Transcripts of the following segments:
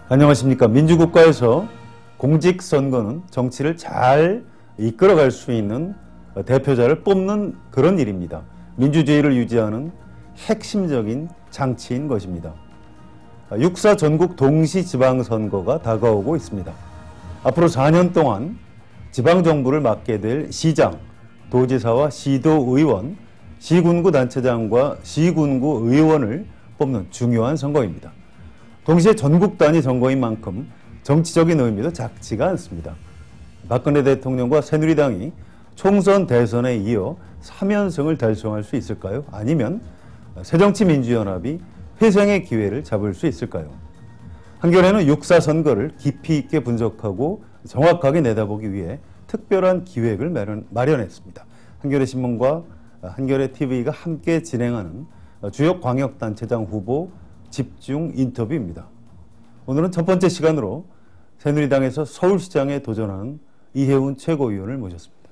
안녕하십니까. 민주국가에서 공직선거는 정치를 잘 이끌어갈 수 있는 대표자를 뽑는 그런 일입니다. 민주주의를 유지하는 핵심적인 장치인 것입니다. 6.4 전국 동시지방선거가 다가오고 있습니다. 앞으로 4년 동안 지방정부를 맡게 될 시장, 도지사와 시도의원, 시군구 단체장과 시군구 의원을 뽑는 중요한 선거입니다. 동시에 전국 단위 선거인 만큼 정치적인 의미도 작지가 않습니다. 박근혜 대통령과 새누리당이 총선 대선에 이어 3연승을 달성할 수 있을까요? 아니면 새정치민주연합이 회생의 기회를 잡을 수 있을까요? 한겨레는 6.4 선거를 깊이 있게 분석하고 정확하게 내다보기 위해 특별한 기획을 마련했습니다. 한겨레신문과 한겨레TV가 함께 진행하는 주요 광역단체장 후보 집중 인터뷰입니다. 오늘은 첫 번째 시간으로 새누리당에서 서울시장에 도전하는 이혜훈 최고위원을 모셨습니다.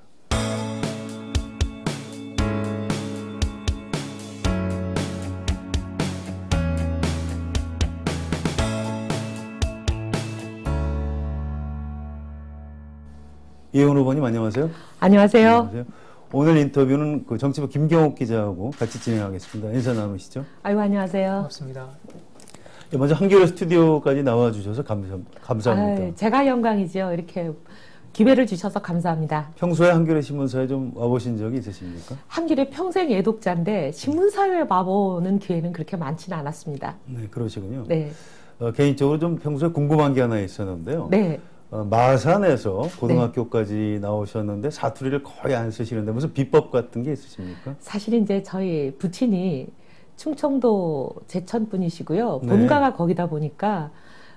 이혜훈 후보님 안녕하세요. 안녕하세요. 안녕하세요. 오늘 인터뷰는 그 정치부 김경옥 기자하고 같이 진행하겠습니다. 인사 나누시죠. 아유, 안녕하세요. 반갑습니다. 먼저 한겨레 스튜디오까지 나와주셔서 감사합니다. 아유, 제가 영광이죠. 이렇게 기회를 주셔서 감사합니다. 평소에 한겨레 신문사에 좀 와보신 적이 있으십니까? 한겨레 평생 애독자인데 신문사에 와보는 기회는 그렇게 많지는 않았습니다. 네, 그러시군요. 네. 개인적으로 좀 평소에 궁금한 게 하나 있었는데요. 네. 마산에서 고등학교까지 나오셨는데 사투리를 거의 안 쓰시는데 무슨 비법 같은 게 있으십니까? 사실 이제 저희 부친이 충청도 제천 분이시고요. 네. 본가가 거기다 보니까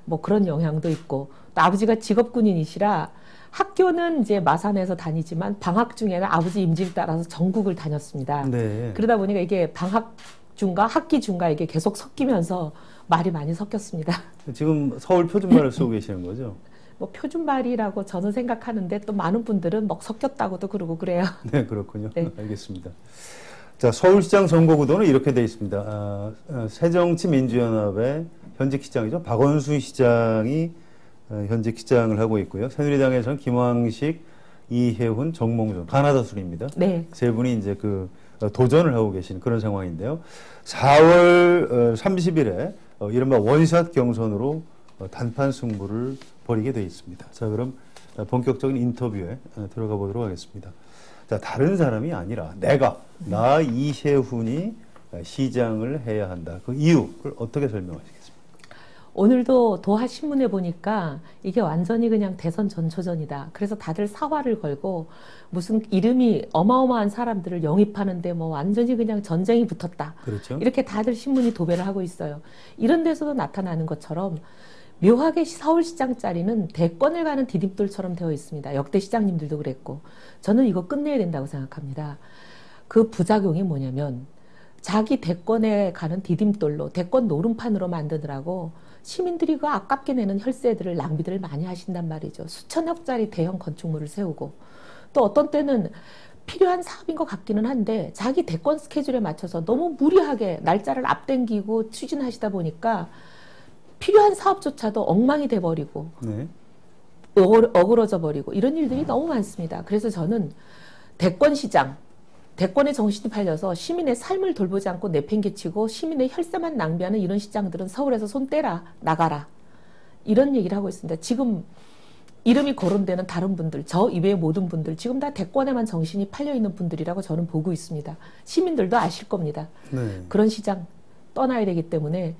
뭐 그런 영향도 있고 또 아버지가 직업군인이시라 학교는 이제 마산에서 다니지만 방학 중에는 아버지 임직을 따라서 전국을 다녔습니다. 네. 그러다 보니까 이게 방학 중과 학기 중과 이게 계속 섞이면서 말이 많이 섞였습니다. 지금 서울 표준말을 쓰고 계시는 거죠? 뭐 표준말이라고 저는 생각하는데 또 많은 분들은 뭐 섞였다고도 그러고 그래요. 네, 그렇군요. 네. 알겠습니다. 자, 서울시장 선거구도는 이렇게 되어 있습니다. 새정치민주연합의 현직 시장이죠. 박원순 시장이 현직 시장을 하고 있고요. 새누리당에서는 김황식, 이혜훈, 정몽준, 가나다 순입니다. 네. 세 분이 이제 그 도전을 하고 계신 그런 상황인데요. 4월 30일에 이른바 원샷 경선으로 단판 승부를 벌이게 되어 있습니다. 자, 그럼 본격적인 인터뷰에 들어가 보도록 하겠습니다. 자, 다른 사람이 아니라 나 이혜훈이 시장을 해야 한다. 그 이유를 어떻게 설명하시겠습니까? 오늘도 도하신문에 보니까 이게 완전히 그냥 대선 전초전이다. 그래서 다들 사활을 걸고 무슨 이름이 어마어마한 사람들을 영입하는데 뭐 완전히 그냥 전쟁이 붙었다. 그렇죠. 이렇게 다들 신문이 도배를 하고 있어요. 이런 데서도 나타나는 것처럼 묘하게 서울시장 자리는 대권을 가는 디딤돌처럼 되어 있습니다. 역대 시장님들도 그랬고 저는 이거 끝내야 된다고 생각합니다. 그 부작용이 뭐냐면 자기 대권에 가는 디딤돌로 대권 노름판으로 만드느라고 시민들이 그 아깝게 내는 혈세들을 낭비들을 많이 하신단 말이죠. 수천억짜리 대형 건축물을 세우고 또 어떤 때는 필요한 사업인 것 같기는 한데 자기 대권 스케줄에 맞춰서 너무 무리하게 날짜를 앞당기고 추진하시다 보니까 필요한 사업조차도 엉망이 돼버리고 네. 어그러져 버리고 이런 일들이 너무 많습니다. 그래서 저는 대권시장, 대권의 정신이 팔려서 시민의 삶을 돌보지 않고 내팽개치고 시민의 혈세만 낭비하는 이런 시장들은 서울에서 손 떼라, 나가라 이런 얘기를 하고 있습니다. 지금 이름이 거론되는 다른 분들, 저 이외의 모든 분들 지금 다 대권에만 정신이 팔려있는 분들이라고 저는 보고 있습니다. 시민들도 아실 겁니다. 네. 그런 시장 떠나야 되기 때문에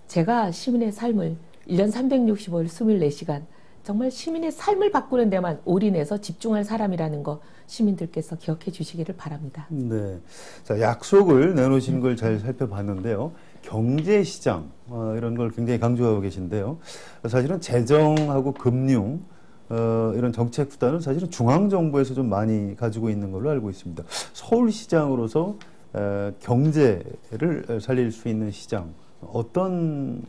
제가 시민의 삶을 1년 365일 24시간 정말 시민의 삶을 바꾸는 데만 올인해서 집중할 사람이라는 거 시민들께서 기억해 주시기를 바랍니다. 네. 자, 약속을 내놓으신 걸 잘 살펴봤는데요. 경제시장, 이런 걸 굉장히 강조하고 계신데요. 사실은 재정하고 금융, 이런 정책 수단은 사실은 중앙정부에서 좀 많이 가지고 있는 걸로 알고 있습니다. 서울시장으로서 경제를 살릴 수 있는 시장, 어떤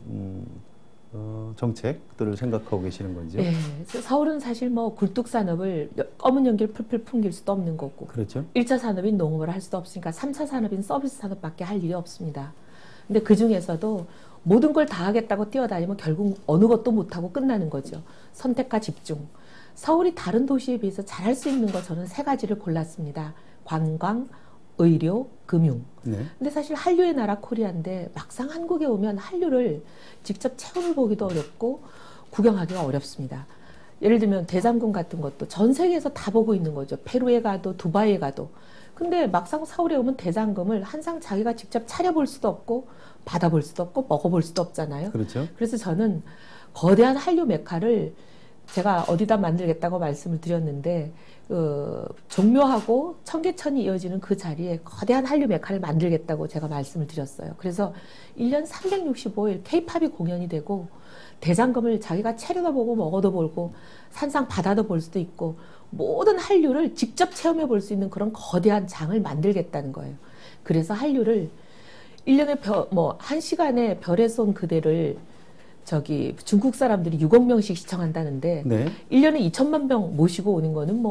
정책들을 생각하고 계시는 건지요? 네, 서울은 사실 뭐 굴뚝산업을 검은 연기를 풀풀 풍길 수도 없는 거고 그렇죠. 1차 산업인 농업을 할 수도 없으니까 3차 산업인 서비스 산업밖에 할 일이 없습니다. 근데 그 중에서도 모든 걸 다 하겠다고 뛰어다니면 결국 어느 것도 못하고 끝나는 거죠. 선택과 집중. 서울이 다른 도시에 비해서 잘할 수 있는 거 저는 세 가지를 골랐습니다. 관광, 의료, 금융. 네. 근데 사실 한류의 나라 코리아인데 막상 한국에 오면 한류를 직접 체험해 보기도 어렵고 구경하기가 어렵습니다. 예를 들면 대장금 같은 것도 전 세계에서 다 보고 있는 거죠. 페루에 가도 두바이에 가도. 근데 막상 서울에 오면 대장금을 한상 자기가 직접 차려볼 수도 없고 받아볼 수도 없고 먹어볼 수도 없잖아요. 그렇죠. 그래서 저는 거대한 한류 메카를 제가 어디다 만들겠다고 말씀을 드렸는데 종묘하고 청계천이 이어지는 그 자리에 거대한 한류 메카를 만들겠다고 제가 말씀을 드렸어요. 그래서 1년 365일 K-팝이 공연이 되고 대장금을 자기가 차려도 보고 먹어도 보고 산상 바다도 볼 수도 있고 모든 한류를 직접 체험해 볼 수 있는 그런 거대한 장을 만들겠다는 거예요. 그래서 한류를 1년에 1시간에 별에 쏜 그대를 중국 사람들이 6억 명씩 시청한다는데 네. 1년에 2천만 명 모시고 오는 거는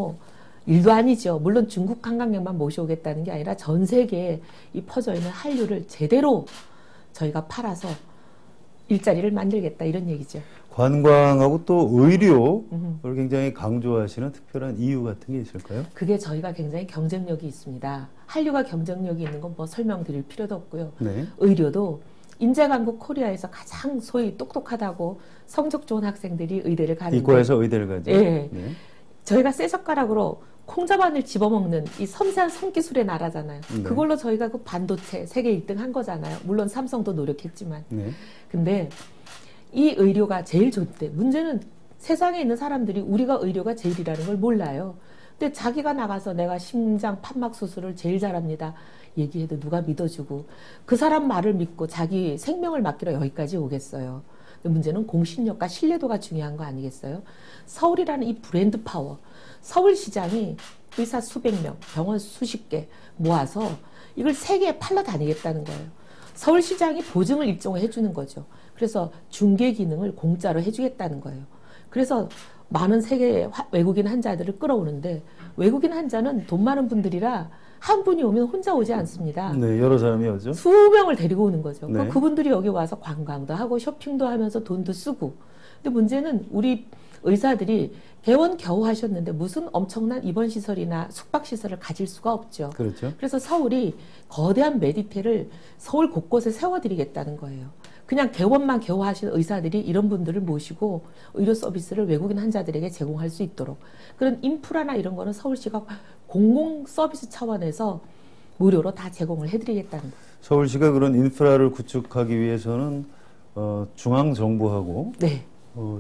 일도 아니죠. 물론 중국 관광객만 모셔오겠다는 게 아니라 전 세계에 이 퍼져 있는 한류를 제대로 저희가 팔아서 일자리를 만들겠다 이런 얘기죠. 관광하고 또 의료를 굉장히 강조하시는 특별한 이유 같은 게 있을까요? 그게 저희가 굉장히 경쟁력이 있습니다. 한류가 경쟁력이 있는 건 설명드릴 필요도 없고요. 네. 의료도 인재강국 코리아에서 가장 소위 똑똑하다고 성적 좋은 학생들이 의대를 가는데 이과에서 의대를 가죠. 예. 네. 저희가 쇠젓가락으로 콩자반을 집어먹는 이 섬세한 손기술의 나라잖아요. 네. 그걸로 저희가 그 반도체 세계 1등 한 거잖아요. 물론 삼성도 노력했지만. 네. 근데 이 의료가 제일 좋대. 문제는 세상에 있는 사람들이 우리가 의료가 제일이라는 걸 몰라요. 근데 자기가 나가서 내가 심장 판막 수술을 제일 잘합니다. 얘기해도 누가 믿어주고 그 사람 말을 믿고 자기 생명을 맡기러 여기까지 오겠어요. 근데 문제는 공신력과 신뢰도가 중요한 거 아니겠어요? 서울이라는 이 브랜드 파워. 서울시장이 의사 수백 명, 병원 수십 개 모아서 이걸 세계에 팔러 다니겠다는 거예요. 서울시장이 보증을 일종의 해주는 거죠. 그래서 중개 기능을 공짜로 해주겠다는 거예요. 그래서 많은 세계 외국인 환자들을 끌어오는데 외국인 환자는 돈 많은 분들이라 한 분이 오면 혼자 오지 않습니다. 네, 여러 사람이 오죠. 수명을 데리고 오는 거죠. 네. 그분들이 여기 와서 관광도 하고 쇼핑도 하면서 돈도 쓰고. 근데 문제는 우리 의사들이 개원 겨우 하셨는데 무슨 엄청난 입원 시설이나 숙박 시설을 가질 수가 없죠. 그렇죠. 그래서 서울이 거대한 메디테를 서울 곳곳에 세워드리겠다는 거예요. 그냥 개원만 겨우 하신 의사들이 이런 분들을 모시고 의료 서비스를 외국인 환자들에게 제공할 수 있도록 그런 인프라나 이런 거는 서울시가 공공 서비스 차원에서 무료로 다 제공을 해드리겠다는 거예요. 서울시가 그런 인프라를 구축하기 위해서는 중앙정부하고 네.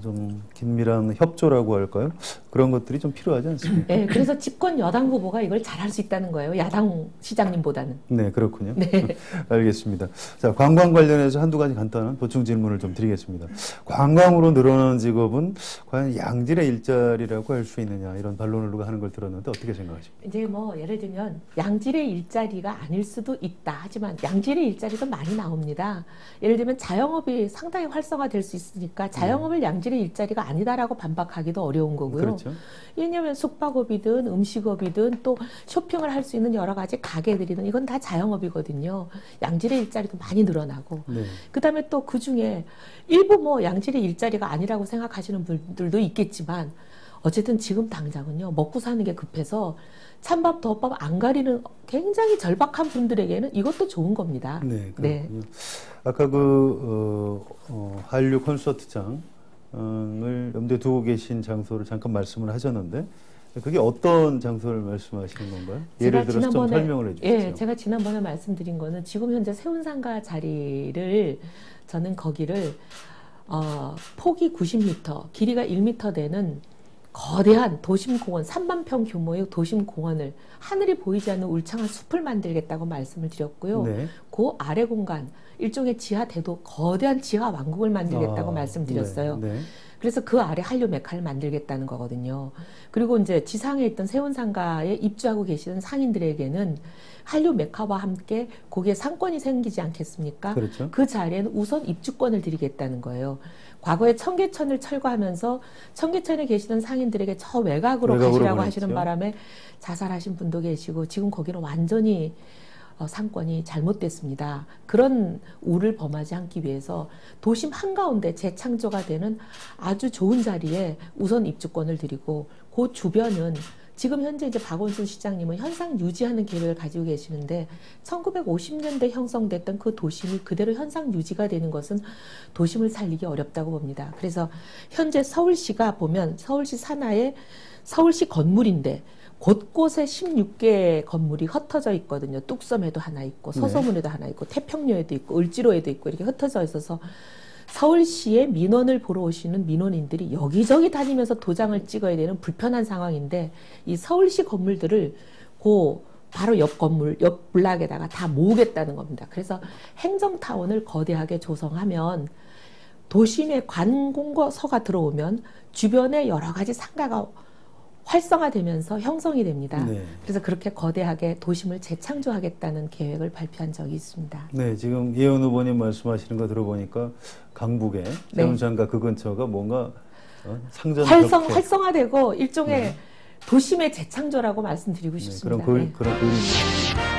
좀 긴밀한 협조라고 할까요? 그런 것들이 좀 필요하지 않습니까? 네, 그래서 집권 여당 후보가 이걸 잘할 수 있다는 거예요. 야당 시장님보다는. 네, 그렇군요. 네. 알겠습니다. 자, 관광 관련해서 한두 가지 간단한 보충 질문을 좀 드리겠습니다. 관광으로 늘어나는 직업은 과연 양질의 일자리라고 할 수 있느냐 이런 반론을 누가 하는 걸 들었는데 어떻게 생각하십니까? 이제 예를 들면 양질의 일자리가 아닐 수도 있다. 하지만 양질의 일자리도 많이 나옵니다. 예를 들면 자영업이 상당히 활성화될 수 있으니까 자영업을 양질의 일자리가 아니다라고 반박하기도 어려운 거고요. 그렇죠. 왜냐하면 숙박업이든 음식업이든 또 쇼핑을 할 수 있는 여러 가지 가게들이든 이건 다 자영업이거든요. 양질의 일자리도 많이 늘어나고 네. 그다음에 또 그중에 일부 양질의 일자리가 아니라고 생각하시는 분들도 있겠지만 어쨌든 지금 당장은요 먹고 사는 게 급해서 찬밥 더밥 안 가리는 굉장히 절박한 분들에게는 이것도 좋은 겁니다. 네, 그렇군요. 아까 한류 콘서트장 을 염두에 두고 계신 장소를 잠깐 말씀을 하셨는데 그게 어떤 장소를 말씀하시는 건가요? 예를 들어서 좀 설명을 해주시죠. 예, 제가 지난번에 말씀드린 거는 지금 현재 세운상가 자리를 저는 거기를 폭이 90m, 길이가 1m 되는 거대한 도심공원, 3만 평 규모의 도심공원을 하늘이 보이지 않는 울창한 숲을 만들겠다고 말씀을 드렸고요. 네. 그 아래 공간, 일종의 지하 대도, 거대한 지하 왕국을 만들겠다고 말씀드렸어요. 네, 네. 그래서 그 아래 한류 메카를 만들겠다는 거거든요. 그리고 이제 지상에 있던 세운상가에 입주하고 계시는 상인들에게는 한류 메카와 함께 거기에 상권이 생기지 않겠습니까? 그렇죠. 그 자리에는 우선 입주권을 드리겠다는 거예요. 과거에 청계천을 철거하면서 청계천에 계시던 상인들에게 저 외곽으로 가시라고 하시는 바람에 자살하신 분도 계시고 지금 거기는 완전히 상권이 잘못됐습니다. 그런 우를 범하지 않기 위해서 도심 한가운데 재창조가 되는 아주 좋은 자리에 우선 입주권을 드리고 그 주변은 지금 현재 이제 박원순 시장님은 현상 유지하는 계획을 가지고 계시는데 1950년대 형성됐던 그 도심이 그대로 현상 유지가 되는 것은 도심을 살리기 어렵다고 봅니다. 그래서 현재 서울시가 보면 서울시 산하의 서울시 건물인데 곳곳에 16개 건물이 흩어져 있거든요. 뚝섬에도 하나 있고 서서문에도 하나 있고 태평로에도 있고 을지로에도 있고 이렇게 흩어져 있어서 서울시에 민원을 보러 오시는 민원인들이 여기저기 다니면서 도장을 찍어야 되는 불편한 상황인데 이 서울시 건물들을 바로 옆 건물, 옆 블락에다가 다 모으겠다는 겁니다. 그래서 행정타운을 거대하게 조성하면 도심에 관공서가 들어오면 주변에 여러 가지 상가가 활성화되면서 형성이 됩니다. 네. 그래서 그렇게 거대하게 도심을 재창조하겠다는 계획을 발표한 적이 있습니다. 네, 지금 이혜원 후보님 말씀하시는 거 들어보니까 강북의 세운장가 그 근처가 뭔가 상전 활성화되고 일종의 도심의 재창조라고 말씀드리고 싶습니다. 그런 그림입니다.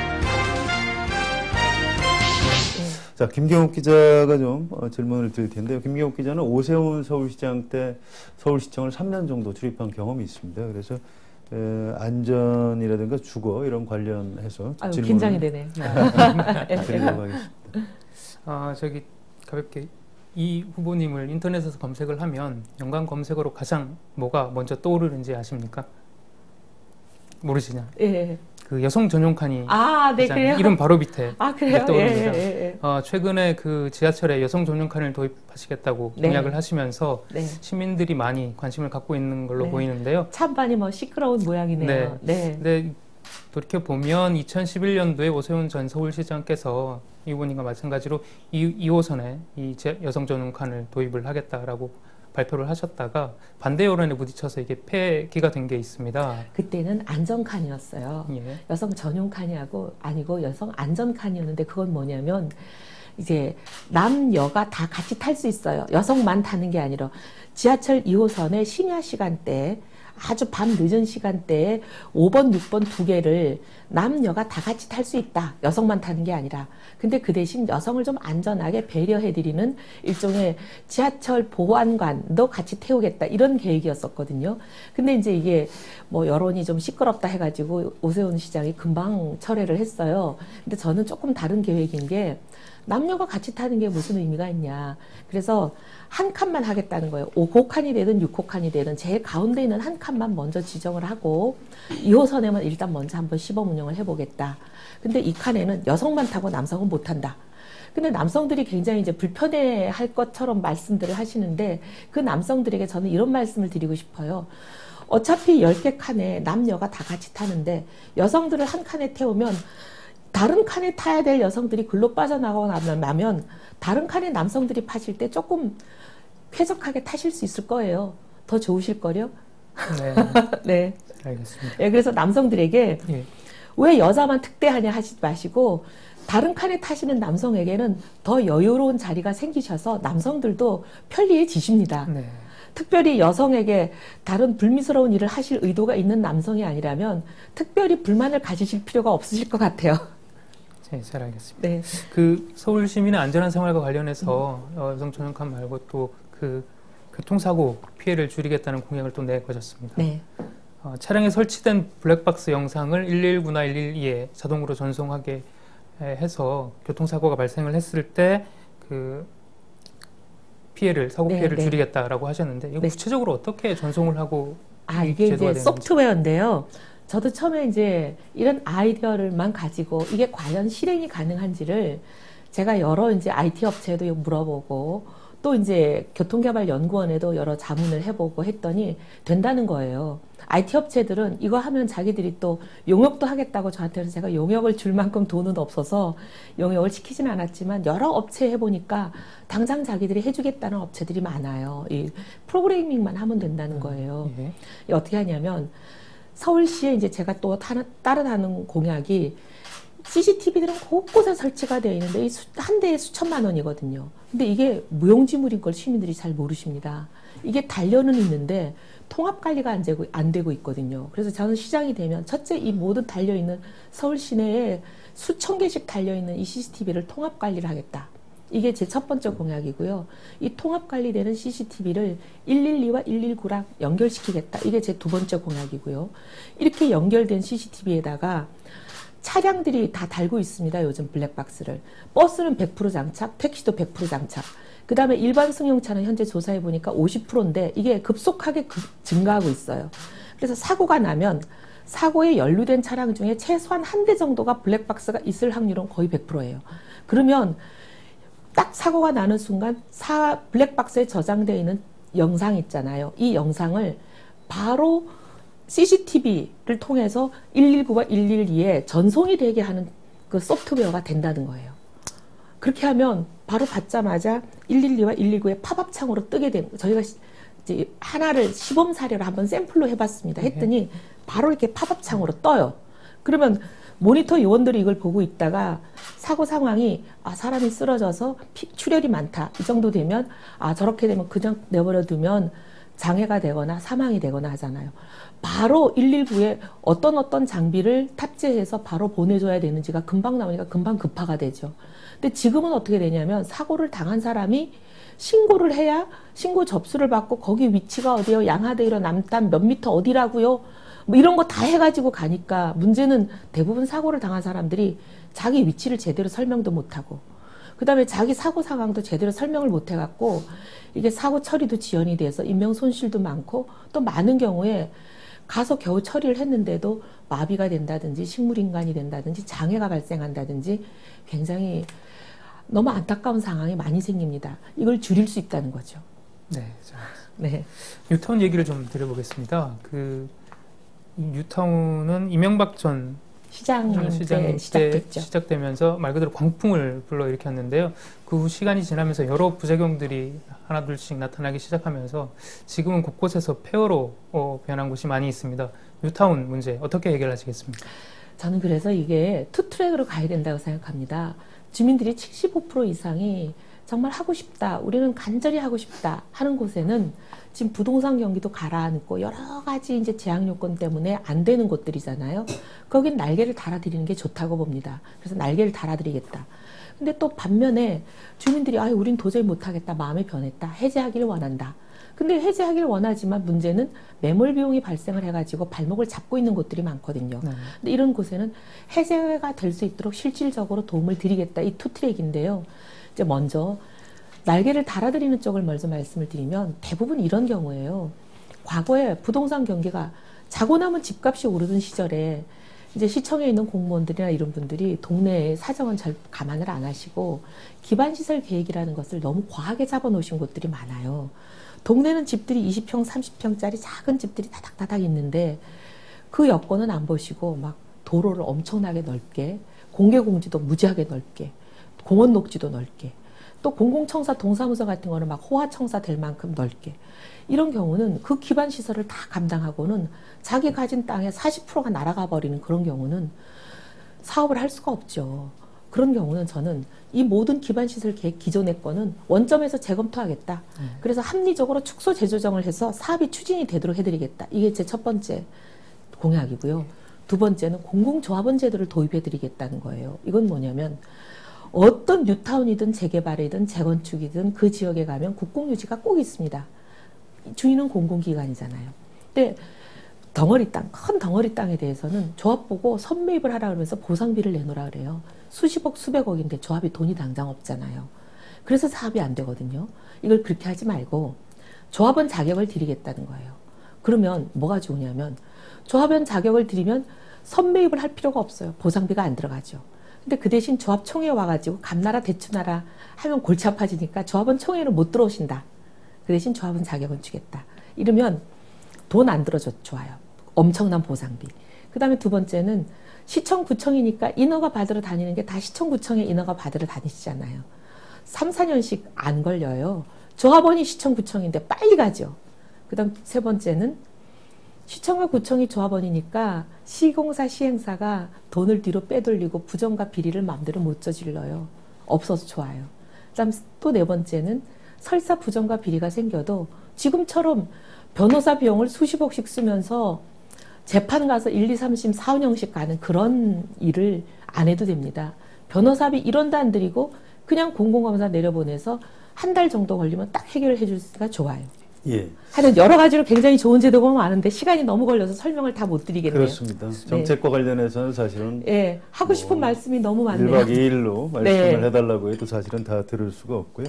자, 김경욱 기자가 좀 질문을 드릴 텐데요. 김경욱 기자는 오세훈 서울시장 때 서울시청을 3년 정도 출입한 경험이 있습니다. 그래서 안전이라든가 주거 이런 관련해서 질문을 긴장이 되네. 드리려고 하겠습니다. 저기 가볍게 이 후보님을 인터넷에서 검색을 하면 연관 검색어로 가장 뭐가 먼저 떠오르는지 아십니까? 모르시냐? 예. 그 여성 전용 칸이 네, 그래요? 이름 바로 밑에 그래요? 떠오릅니다. 예. 최근에 그 지하철에 여성 전용 칸을 도입하시겠다고 공약을 하시면서 시민들이 많이 관심을 갖고 있는 걸로 보이는데요. 찬반이 시끄러운 모양이네요. 근데 돌이켜 보면 2011년도에 오세훈 전 서울시장께서 이 후보님과 마찬가지로 2호선에 이 여성 전용 칸을 도입을 하겠다라고 발표를 하셨다가 반대 여론에 부딪혀서 이게 폐기가 된 게 있습니다. 그때는 안전칸이었어요. 예. 여성 전용 칸이 아니고 여성 안전 칸이었는데 그건 뭐냐면 이제 남여가 다 같이 탈 수 있어요. 여성만 타는 게 아니라 지하철 2호선의 심야 시간대에 아주 밤 늦은 시간대에 5번, 6번 두 개를 남녀가 다 같이 탈 수 있다. 여성만 타는 게 아니라. 근데 그 대신 여성을 좀 안전하게 배려해드리는 일종의 지하철 보안관도 같이 태우겠다. 이런 계획이었었거든요. 근데 이제 이게 여론이 좀 시끄럽다 해가지고 오세훈 시장이 금방 철회를 했어요. 근데 저는 조금 다른 계획인 게 남녀가 같이 타는 게 무슨 의미가 있냐. 그래서 한 칸만 하겠다는 거예요. 5호칸이 되든 6호칸이 되든 제일 가운데 있는 한 칸만 먼저 지정을 하고 2호선에만 일단 먼저 한번 시범 운영을 해보겠다. 근데 이 칸에는 여성만 타고 남성은 못 탄다. 근데 남성들이 굉장히 이제 불편해 할 것처럼 말씀들을 하시는데 그 남성들에게 저는 이런 말씀을 드리고 싶어요. 어차피 10개 칸에 남녀가 다 같이 타는데 여성들을 한 칸에 태우면 다른 칸에 타야 될 여성들이 글로 빠져나가고 나면 다른 칸에 남성들이 파실 때 조금 쾌적하게 타실 수 있을 거예요. 더 좋으실걸요? 네. 네. 알겠습니다. 그래서 남성들에게 왜 여자만 특대하냐 하지 마시고 다른 칸에 타시는 남성에게는 더 여유로운 자리가 생기셔서 남성들도 편리해지십니다. 네. 특별히 여성에게 다른 불미스러운 일을 하실 의도가 있는 남성이 아니라면 특별히 불만을 가지실 필요가 없으실 것 같아요. 네, 잘 알겠습니다. 네. 그 서울 시민의 안전한 생활과 관련해서 여성 전용칸 말고 또 그 교통사고 피해를 줄이겠다는 공약을 또 내거셨습니다. 네. 차량에 설치된 블랙박스 영상을 119나 112에 자동으로 전송하게 해서 교통사고가 발생을 했을 때 그 사고 피해를 줄이겠다라고 하셨는데 이거 구체적으로 어떻게 전송을 하고 이게 이제 소프트웨어인데요. 저도 처음에 이제 이런 아이디어를만 가지고 이게 과연 실행이 가능한지를 제가 여러 이제 IT 업체에도 물어보고 또 이제 교통개발연구원에도 여러 자문을 해보고 했더니 된다는 거예요. IT 업체들은 이거 하면 자기들이 또 용역도 하겠다고 저한테 해서 제가 용역을 줄 만큼 돈은 없어서 용역을 시키진 않았지만 여러 업체 해보니까 당장 자기들이 해주겠다는 업체들이 많아요. 이 프로그래밍만 하면 된다는 거예요. 어떻게 하냐면 서울시에 이제 제가 또 다른 하는 공약이 CCTV들은 곳곳에 설치가 되어 있는데 한 대에 수천만 원이거든요. 근데 이게 무용지물인 걸 시민들이 잘 모르십니다. 이게 단련은 있는데 통합 관리가 안 되고 있거든요. 그래서 저는 시장이 되면 첫째 이 모든 달려있는 서울 시내에 수천 개씩 달려있는 이 CCTV를 통합 관리를 하겠다. 이게 제 첫 번째 공약이고요. 이 통합 관리되는 CCTV를 112와 119랑 연결시키겠다. 이게 제 두 번째 공약이고요. 이렇게 연결된 CCTV에다가 차량들이 다 달고 있습니다. 요즘 블랙박스를. 버스는 100% 장착, 택시도 100% 장착. 그 다음에 일반 승용차는 현재 조사해 보니까 50%인데 이게 급속하게 증가하고 있어요. 그래서 사고가 나면 사고에 연루된 차량 중에 최소한 한 대 정도가 블랙박스가 있을 확률은 거의 100%예요. 그러면 딱 사고가 나는 순간 블랙박스에 저장되어 있는 영상 있잖아요. 이 영상을 바로 CCTV를 통해서 119와 112에 전송이 되게 하는 그 소프트웨어가 된다는 거예요. 그렇게 하면 바로 받자마자 112와 119의 팝업 창으로 뜨게 됩니다. 저희가 이제 하나를 시범 사례로 한번 샘플로 해봤습니다. 했더니 바로 이렇게 팝업 창으로 떠요. 그러면 모니터 요원들이 이걸 보고 있다가 사고 상황이 사람이 쓰러져서 출혈이 많다. 이 정도 되면 저렇게 되면 그냥 내버려 두면 장애가 되거나 사망이 되거나 하잖아요. 바로 119에 어떤 장비를 탑재해서 바로 보내줘야 되는지가 금방 나오니까 금방 급파가 되죠. 근데 지금은 어떻게 되냐면 사고를 당한 사람이 신고를 해야 신고 접수를 받고 거기 위치가 어디요? 양화대로 남단 몇 미터 어디라고요? 뭐 이런 거 다 해가지고 가니까 문제는 대부분 사고를 당한 사람들이 자기 위치를 제대로 설명도 못하고 그 다음에 자기 사고 상황도 제대로 설명을 못해갖고 이게 사고 처리도 지연이 돼서 인명 손실도 많고 또 많은 경우에 가서 겨우 처리를 했는데도 마비가 된다든지 식물인간이 된다든지 장애가 발생한다든지 굉장히 너무 안타까운 상황이 많이 생깁니다. 이걸 줄일 수 있다는 거죠. 네. 네. 뉴타운 얘기를 좀 드려보겠습니다. 뉴타운은 이명박 전 시장 때 시작되면서 말 그대로 광풍을 불러일으켰는데요. 그 후 시간이 지나면서 여러 부작용들이 하나둘씩 나타나기 시작하면서 지금은 곳곳에서 폐허로 변한 곳이 많이 있습니다. 뉴타운 문제 어떻게 해결하시겠습니까? 저는 그래서 이게 투트랙으로 가야 된다고 생각합니다. 주민들이 75% 이상이 정말 하고 싶다, 우리는 간절히 하고 싶다 하는 곳에는 지금 부동산 경기도 가라앉고 여러 가지 이제 제약 요건 때문에 안 되는 곳들이잖아요. 거긴 날개를 달아드리는 게 좋다고 봅니다. 그래서 날개를 달아드리겠다. 근데 또 반면에 주민들이 우린 도저히 못하겠다, 마음이 변했다, 해제하기를 원한다. 근데 해제하기를 원하지만 문제는 매몰 비용이 발생을 해가지고 발목을 잡고 있는 곳들이 많거든요. 근데 이런 곳에는 해제가 될 수 있도록 실질적으로 도움을 드리겠다. 이 투트랙인데요. 이제 먼저 날개를 달아드리는 쪽을 먼저 말씀을 드리면 대부분 이런 경우예요. 과거에 부동산 경기가 자고 나면 집값이 오르던 시절에 이제 시청에 있는 공무원들이나 이런 분들이 동네의 사정은 잘 감안을 안 하시고 기반시설 계획이라는 것을 너무 과하게 잡아놓으신 곳들이 많아요. 동네는 집들이 20평, 30평짜리 작은 집들이 다닥다닥 있는데 그 여건은 안 보시고 막 도로를 엄청나게 넓게, 공개공지도 무지하게 넓게, 공원 녹지도 넓게, 또 공공청사 동사무소 같은 거는 막 호화청사 될 만큼 넓게, 이런 경우는 그 기반 시설을 다 감당하고는 자기 가진 땅의 40%가 날아가 버리는 그런 경우는 사업을 할 수가 없죠. 그런 경우는 저는 이 모든 기반 시설 계획 기존의 거는 원점에서 재검토하겠다. 그래서 합리적으로 축소 재조정을 해서 사업이 추진이 되도록 해드리겠다. 이게 제 첫 번째 공약이고요. 두 번째는 공공조합원 제도를 도입해드리겠다는 거예요. 이건 뭐냐면 어떤 뉴타운이든 재개발이든 재건축이든 그 지역에 가면 국공유지가 꼭 있습니다. 주인은 공공기관이잖아요. 근데 덩어리 땅, 큰 덩어리 땅에 대해서는 조합 보고 선매입을 하라 그러면서 보상비를 내놓으라 그래요. 수십억, 수백억인데 조합이 돈이 당장 없잖아요. 그래서 사업이 안 되거든요. 이걸 그렇게 하지 말고 조합원 자격을 드리겠다는 거예요. 그러면 뭐가 좋으냐면 조합원 자격을 드리면 선매입을 할 필요가 없어요. 보상비가 안 들어가죠. 근데 그 대신 조합 총회 와가지고 감나라 대추나라 하면 골치 아파지니까 조합원 총회는 못 들어오신다. 그 대신 조합원 자격은 주겠다. 이러면 돈 안 들어줘 좋아요. 엄청난 보상비. 그 다음에 두 번째는 시청, 구청이니까 인허가 받으러 다니는 게 다 시청, 구청에 인허가 받으러 다니시잖아요. 3, 4년씩 안 걸려요. 조합원이 시청, 구청인데 빨리 가죠. 그 다음 세 번째는 시청과 구청이 조합원이니까 시공사, 시행사가 돈을 뒤로 빼돌리고 부정과 비리를 마음대로 못 저질러요. 없어서 좋아요. 그 다음 또 네 번째는 설사 부정과 비리가 생겨도 지금처럼 변호사 비용을 수십억씩 쓰면서 재판 가서 1, 2, 3심 4, 5년씩 가는 그런 일을 안 해도 됩니다. 변호사비 1원도 안 들이고 그냥 공공감사 내려보내서 한 달 정도 걸리면 딱 해결을 해줄 수가 좋아요. 예. 하여튼 여러 가지로 굉장히 좋은 제도가 많은데 시간이 너무 걸려서 설명을 다 못 드리겠네요. 그렇습니다. 정책과 관련해서는 사실은 예, 하고 싶은 말씀이 너무 많네요. 1박 2일로 말씀을 네. 해달라고 해도 사실은 다 들을 수가 없고요.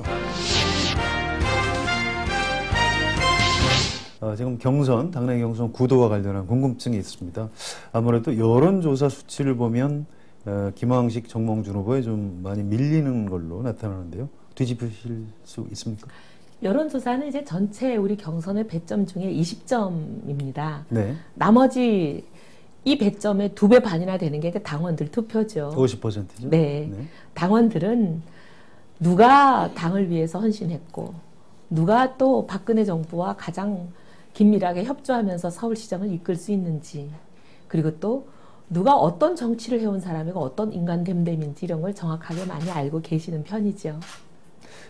지금 경선, 당내 경선 구도와 관련한 궁금증이 있습니다. 아무래도 여론조사 수치를 보면 김황식, 정몽준 후보에 좀 많이 밀리는 걸로 나타나는데요. 뒤집으실 수 있습니까? 여론조사는 이제 전체 우리 경선의 배점 중에 20점입니다. 네. 나머지 이 배점의 2배 반이나 되는 게 이제 당원들 투표죠. 50%죠? 네. 당원들은 누가 당을 위해서 헌신했고, 누가 또 박근혜 정부와 가장 긴밀하게 협조하면서 서울시장을 이끌 수 있는지, 그리고 또 누가 어떤 정치를 해온 사람이고 어떤 인간 됨됨인지 이런 걸 정확하게 많이 알고 계시는 편이죠.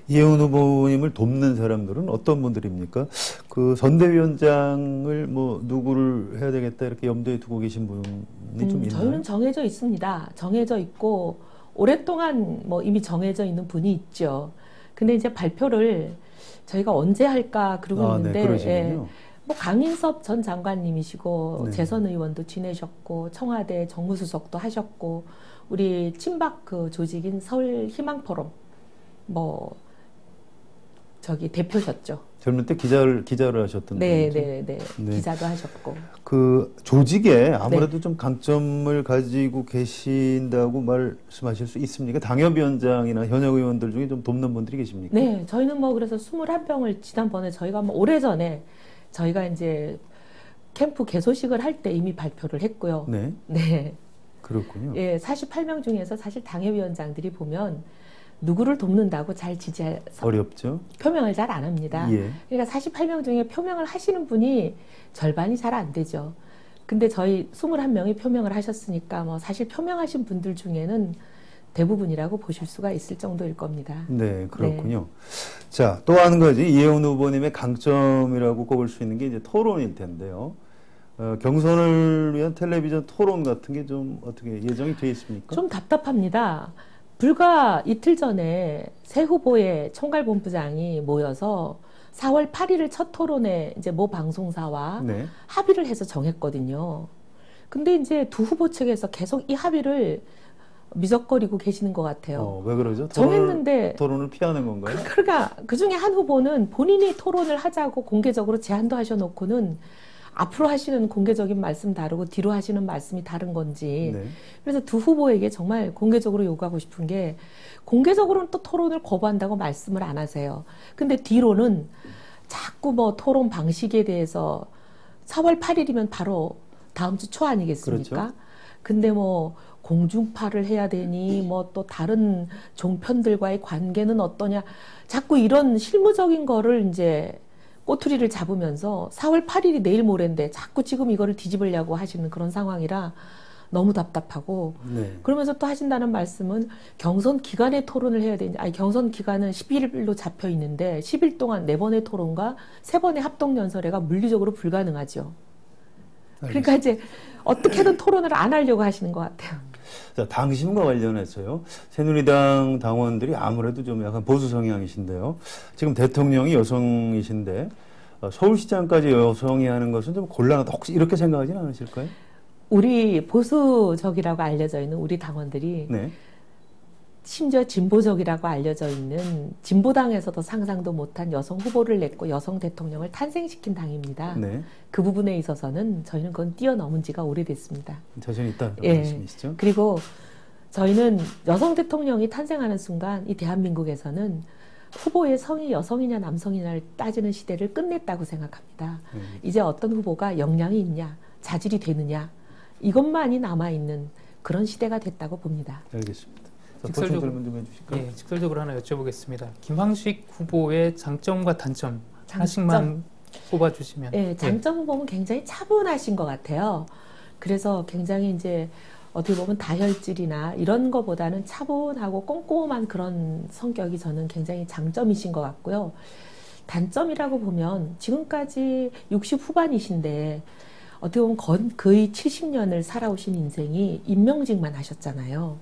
이혜훈 후보님을 돕는 사람들은 어떤 분들입니까? 그 선대위원장을 뭐 누구를 해야 되겠다 이렇게 염두에 두고 계신 분이 좀 있나요? 저희는 정해져 있습니다. 정해져 있고 오랫동안 뭐 이미 정해져 있는 분이 있죠. 근데 이제 발표를 저희가 언제 할까 그러고 있는데, 네, 그러시군요. 뭐 강인섭 전 장관님이시고 네. 재선 의원도 지내셨고 청와대 정무수석도 하셨고 우리 친박 그 조직인 서울 희망포럼 뭐 저기 대표셨죠. 젊을 때 기자를 하셨던 네, 분이죠. 네, 네, 네. 기자도 하셨고. 그 조직에 아무래도 네. 좀 강점을 가지고 계신다고 말씀하실 수 있습니까? 당협위원장이나 현역 의원들 중에 좀 돕는 분들이 계십니까? 네, 저희는 뭐 그래서 21병을 지난번에 저희가 뭐 오래전에 저희가 이제 캠프 개소식을 할 때 이미 발표를 했고요. 네. 네. 그렇군요. 예, 48명 중에서 사실 당협위원장들이 보면 누구를 돕는다고 잘 어렵죠. 표명을 잘 안 합니다. 예. 그러니까 48명 중에 표명을 하시는 분이 절반이 잘 안 되죠. 근데 저희 21명이 표명을 하셨으니까 뭐 사실 표명하신 분들 중에는 대부분이라고 보실 수가 있을 정도일 겁니다. 네, 그렇군요. 자, 또 한 가지 이혜훈 후보님의 강점이라고 꼽을 수 있는 게 이제 토론일 텐데요. 경선을 위한 텔레비전 토론 같은 게 좀 어떻게 예정이 되어 있습니까? 좀 답답합니다. 불과 이틀 전에 새 후보의 총괄본부장이 모여서 4월 8일을 첫 토론에 이제 모 방송사와 네. 합의를 해서 정했거든요. 근데 이제 두 후보 측에서 계속 이 합의를 미적거리고 계시는 것 같아요. 왜 그러죠? 정했는데 토론을 피하는 건가요? 그러니까 그 중에 한 후보는 본인이 토론을 하자고 공개적으로 제안도 하셔놓고는 앞으로 하시는 공개적인 말씀 다르고 뒤로 하시는 말씀이 다른 건지. 네. 그래서 두 후보에게 정말 공개적으로 요구하고 싶은 게 공개적으로는 또 토론을 거부한다고 말씀을 안 하세요. 근데 뒤로는 자꾸 뭐 토론 방식에 대해서 4월 8일이면 바로 다음 주 초 아니겠습니까? 그렇죠. 근데 뭐 공중파를 해야 되니 뭐 또 다른 종편들과의 관계는 어떠냐. 자꾸 이런 실무적인 거를 이제 꼬투리를 잡으면서 4월 8일이 내일 모레인데 자꾸 지금 이거를 뒤집으려고 하시는 그런 상황이라 너무 답답하고 네. 그러면서 또 하신다는 말씀은 경선 기간에 토론을 해야 되는지 아니 경선 기간은 10일로 잡혀 있는데 10일 동안 4번의 토론과 3번의 합동연설회가 물리적으로 불가능하죠. 그러니까 이제 어떻게든 토론을 안 하려고 하시는 것 같아요. 자, 당심과 관련해서요. 새누리당 당원들이 아무래도 좀 약간 보수 성향이신데요. 지금 대통령이 여성이신데 서울시장까지 여성이 하는 것은 좀 곤란하다. 혹시 이렇게 생각하지는 않으실까요? 우리 보수적이라고 알려져 있는 우리 당원들이 네. 심지어 진보적이라고 알려져 있는 진보당에서도 상상도 못한 여성 후보를 냈고 여성 대통령을 탄생시킨 당입니다. 네. 그 부분에 있어서는 저희는 그건 뛰어넘은 지가 오래됐습니다. 자신 있다는 예. 말씀이시죠? 그리고 저희는 여성 대통령이 탄생하는 순간 이 대한민국에서는 후보의 성이 여성이냐 남성이냐를 따지는 시대를 끝냈다고 생각합니다. 이제 어떤 후보가 역량이 있냐, 자질이 되느냐 이것만이 남아있는 그런 시대가 됐다고 봅니다. 알겠습니다. 보충 질문 좀 해주실까요? 예, 직설적으로 하나 여쭤보겠습니다. 김황식 후보의 장점과 단점 하나씩만 꼽아주시면. 네, 장점은 보면 굉장히 차분하신 것 같아요. 그래서 굉장히 이제 어떻게 보면 다혈질이나 이런 거보다는 차분하고 꼼꼼한 그런 성격이 저는 굉장히 장점이신 것 같고요. 단점이라고 보면 지금까지 60 후반이신데 어떻게 보면 거의 70년을 살아오신 인생이 임명직만 하셨잖아요.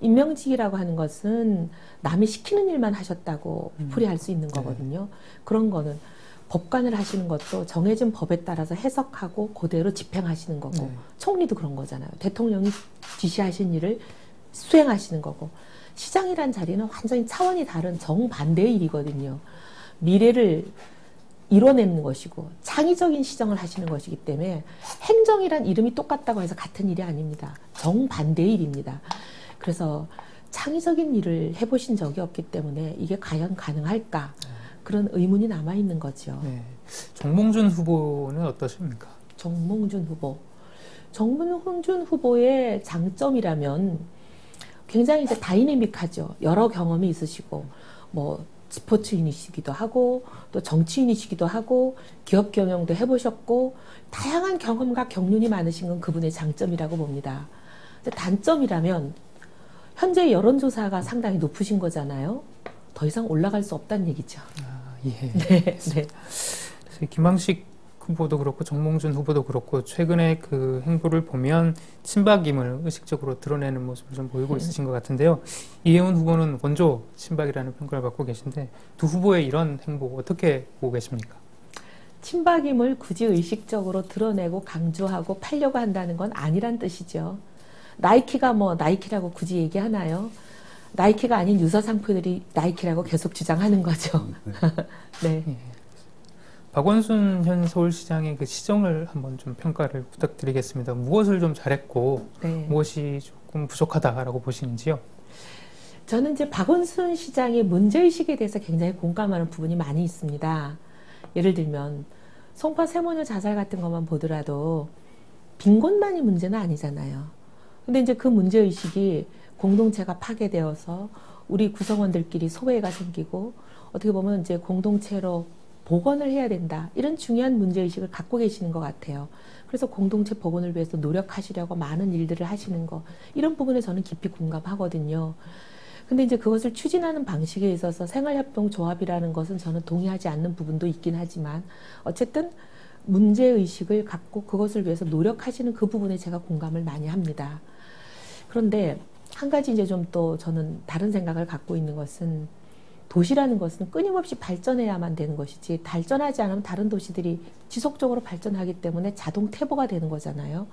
임명직이라고 하는 것은 남이 시키는 일만 하셨다고 풀이할 수 있는 거거든요. 그런 거는 법관을 하시는 것도 정해진 법에 따라서 해석하고 그대로 집행하시는 거고 총리도 그런 거잖아요. 대통령이 지시하신 일을 수행하시는 거고 시장이란 자리는 완전히 차원이 다른 정반대의 일이거든요. 미래를 이뤄내는 것이고 창의적인 시정을 하시는 것이기 때문에 행정이란 이름이 똑같다고 해서 같은 일이 아닙니다. 정반대의 일입니다. 그래서 창의적인 일을 해보신 적이 없기 때문에 이게 과연 가능할까 그런 의문이 남아있는 거죠. 네. 정몽준 후보는 어떠십니까? 정몽준 후보의 장점이라면 굉장히 이제 다이내믹하죠. 여러 경험이 있으시고 뭐 스포츠인이시기도 하고 또 정치인이시기도 하고 기업 경영도 해보셨고 다양한 경험과 경륜이 많으신 건 그분의 장점이라고 봅니다. 단점이라면 현재 여론조사가 상당히 높으신 거잖아요. 더 이상 올라갈 수 없다는 얘기죠. 아, 예. 네. 김황식 후보도 그렇고 정몽준 후보도 그렇고 최근에 그 행보를 보면 친박임을 의식적으로 드러내는 모습을 좀 보이고 있으신 것 같은데요. 이혜훈 후보는 원조 친박이라는 평가를 받고 계신데 두 후보의 이런 행보 어떻게 보고 계십니까? 친박임을 굳이 의식적으로 드러내고 강조하고 팔려고 한다는 건 아니란 뜻이죠. 나이키가 뭐 나이키라고 굳이 얘기하나요? 나이키가 아닌 유사 상표들이 나이키라고 계속 주장하는 거죠. 네. 예. 박원순 현 서울시장의 그 시정을 한번 좀 평가를 부탁드리겠습니다. 무엇을 좀 잘했고 네. 무엇이 조금 부족하다라고 보시는지요? 저는 이제 박원순 시장의 문제의식에 대해서 굉장히 공감하는 부분이 많이 있습니다. 예를 들면 송파 세모녀 자살 같은 것만 보더라도 빈곤만이 문제는 아니잖아요. 근데 이제 그 문제의식이 공동체가 파괴되어서 우리 구성원들끼리 소외가 생기고 어떻게 보면 이제 공동체로 복원을 해야 된다. 이런 중요한 문제의식을 갖고 계시는 것 같아요. 그래서 공동체 복원을 위해서 노력하시려고 많은 일들을 하시는 거. 이런 부분에 저는 깊이 공감하거든요. 근데 이제 그것을 추진하는 방식에 있어서 생활협동조합이라는 것은 저는 동의하지 않는 부분도 있긴 하지만 어쨌든 문제의식을 갖고 그것을 위해서 노력하시는 그 부분에 제가 공감을 많이 합니다. 그런데 한 가지 이제 좀 또 저는 다른 생각을 갖고 있는 것은 도시라는 것은 끊임없이 발전해야만 되는 것이지 발전하지 않으면 다른 도시들이 지속적으로 발전하기 때문에 자동 퇴보가 되는 거잖아요.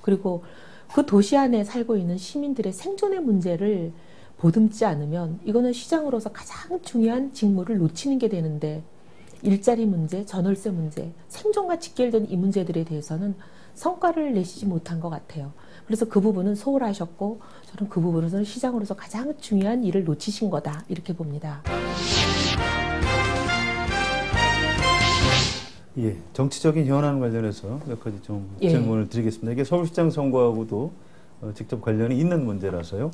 그리고 그 도시 안에 살고 있는 시민들의 생존의 문제를 보듬지 않으면 이거는 시장으로서 가장 중요한 직무를 놓치는 게 되는데 일자리 문제, 전월세 문제, 생존과 직결된 이 문제들에 대해서는 성과를 내시지 못한 것 같아요. 그래서 그 부분은 소홀하셨고 저는 그 부분에서는 시장으로서 가장 중요한 일을 놓치신 거다 이렇게 봅니다. 예, 정치적인 현안 관련해서 몇 가지 좀 질문을 드리겠습니다. 이게 서울시장 선거하고도 직접 관련이 있는 문제라서요.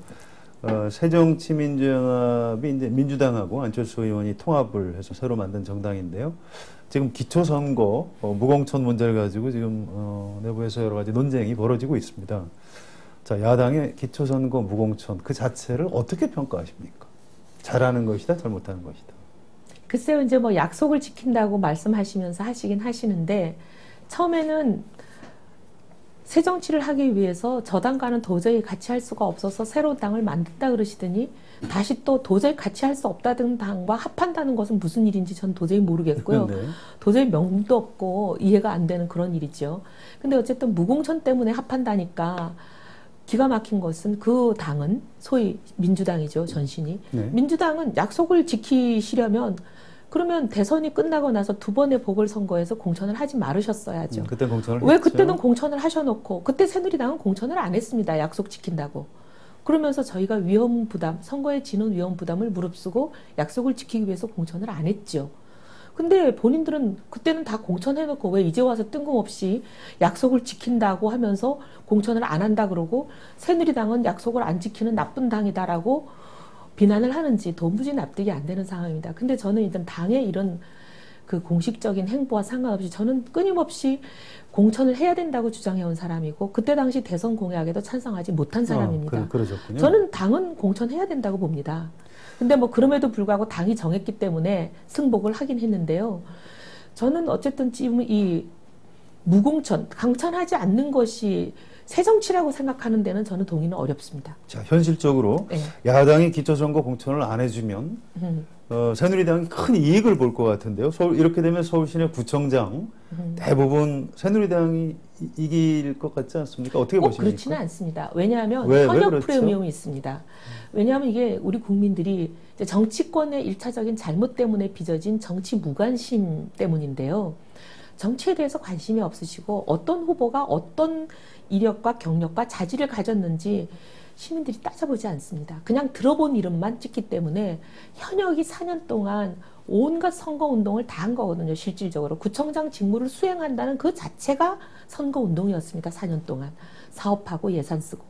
새정치민주연합이 이제 민주당하고 안철수 의원이 통합을 해서 새로 만든 정당인데요. 지금 기초선거 무공천 문제를 가지고 지금 내부에서 여러 가지 논쟁이 벌어지고 있습니다. 자, 야당의 기초선거 무공천 그 자체를 어떻게 평가하십니까? 잘하는 것이다, 잘못하는 것이다. 글쎄요, 이제 뭐 약속을 지킨다고 말씀하시면서 하시긴 하시는데 처음에는 새 정치를 하기 위해서 저당과는 도저히 같이 할 수가 없어서 새로운 당을 만든다 그러시더니 다시 또 도저히 같이 할 수 없다는 당과 합한다는 것은 무슨 일인지 전 도저히 모르겠고요. 네. 도저히 명분도 없고 이해가 안 되는 그런 일이죠. 근데 어쨌든 무공천 때문에 합한다니까 기가 막힌 것은 그 당은 소위 민주당이죠, 전신이. 네. 민주당은 약속을 지키시려면 그러면 대선이 끝나고 나서 두 번의 보궐선거에서 공천을 하지 말으셨어야죠. 그때 공천을 왜 했죠. 그때는 공천을 하셔놓고 그때 새누리당은 공천을 안 했습니다. 약속 지킨다고. 그러면서 저희가 위험 부담, 선거에 지는 위험 부담을 무릅쓰고 약속을 지키기 위해서 공천을 안 했죠. 근데 본인들은 그때는 다 공천해놓고 왜 이제 와서 뜬금없이 약속을 지킨다고 하면서 공천을 안 한다 그러고 새누리당은 약속을 안 지키는 나쁜 당이다라고 비난을 하는지 도무지 납득이 안 되는 상황입니다. 근데 저는 일단 당의 이런 그 공식적인 행보와 상관없이 저는 끊임없이 공천을 해야 된다고 주장해온 사람이고 그때 당시 대선 공약에도 찬성하지 못한 사람입니다. 그러셨군요. 저는 당은 공천해야 된다고 봅니다. 근데 뭐 그럼에도 불구하고 당이 정했기 때문에 승복을 하긴 했는데요. 저는 어쨌든 지금 이 무공천, 강천하지 않는 것이 새정치라고 생각하는 데는 저는 동의는 어렵습니다. 자, 현실적으로 네. 야당이 기초선거 공천을 안 해주면 새누리당이 큰 이익을 볼 것 같은데요. 이렇게 되면 서울 시내 구청장 대부분 새누리당이 이길 것 같지 않습니까? 어떻게 꼭 보십니까? 그렇지는 않습니다. 왜냐하면 왜 현역 그렇죠? 프리미엄이 있습니다. 왜냐하면 이게 우리 국민들이 이제 정치권의 일차적인 잘못 때문에 빚어진 정치 무관심 때문인데요. 정치에 대해서 관심이 없으시고 어떤 후보가 어떤 이력과 경력과 자질을 가졌는지 시민들이 따져보지 않습니다. 그냥 들어본 이름만 찍기 때문에 현역이 4년 동안 온갖 선거운동을 다 한 거거든요. 실질적으로 구청장 직무를 수행한다는 그 자체가 선거운동이었습니다. 4년 동안 사업하고 예산 쓰고.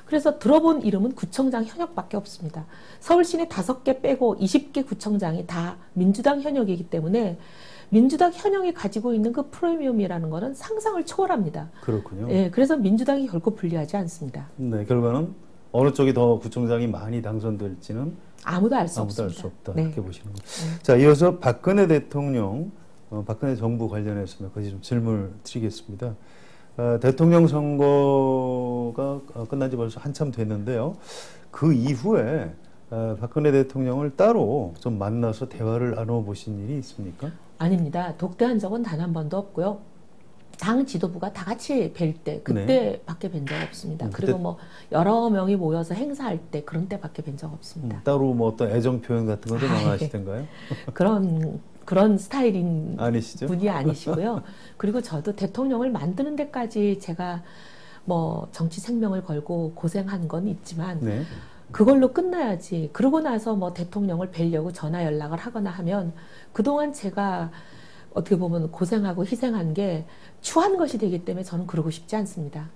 그래서 들어본 이름은 구청장 현역밖에 없습니다. 서울 시내 5개 빼고 20개 구청장이 다 민주당 현역이기 때문에 민주당 현역이 가지고 있는 그 프리미엄이라는 거는 상상을 초월합니다. 그렇군요. 예, 그래서 민주당이 결코 불리하지 않습니다. 네, 결과는 어느 쪽이 더 구청장이 많이 당선될지는 아무도 알 수 아무도 알 없습니다. 수 없다. 네. 이렇게 보시는 거죠. 자, 이어서 박근혜 대통령, 박근혜 정부 관련해서 몇 가지 좀 질문을 드리겠습니다. 대통령 선거가 끝난 지 벌써 한참 됐는데요. 그 이후에 박근혜 대통령을 따로 좀 만나서 대화를 나눠보신 일이 있습니까? 아닙니다. 독대한 적은 단 한 번도 없고요. 당 지도부가 다 같이 뵐 때 그때밖에 뵌 적 없습니다. 그때- 그리고 뭐 여러 명이 모여서 행사할 때 그런 때밖에 뵌 적 없습니다. 따로 뭐 어떤 애정 표현 같은 것도 아, 많으시던가요? 그런 스타일인 아니시죠? 분이 아니시고요. 그리고 저도 대통령을 만드는 데까지 제가 뭐 정치 생명을 걸고 고생한 건 있지만 네. 그걸로 끝나야지. 그러고 나서 뭐 대통령을 뵈려고 전화 연락을 하거나 하면 그동안 제가 어떻게 보면 고생하고 희생한 게 추한 것이 되기 때문에 저는 그러고 싶지 않습니다.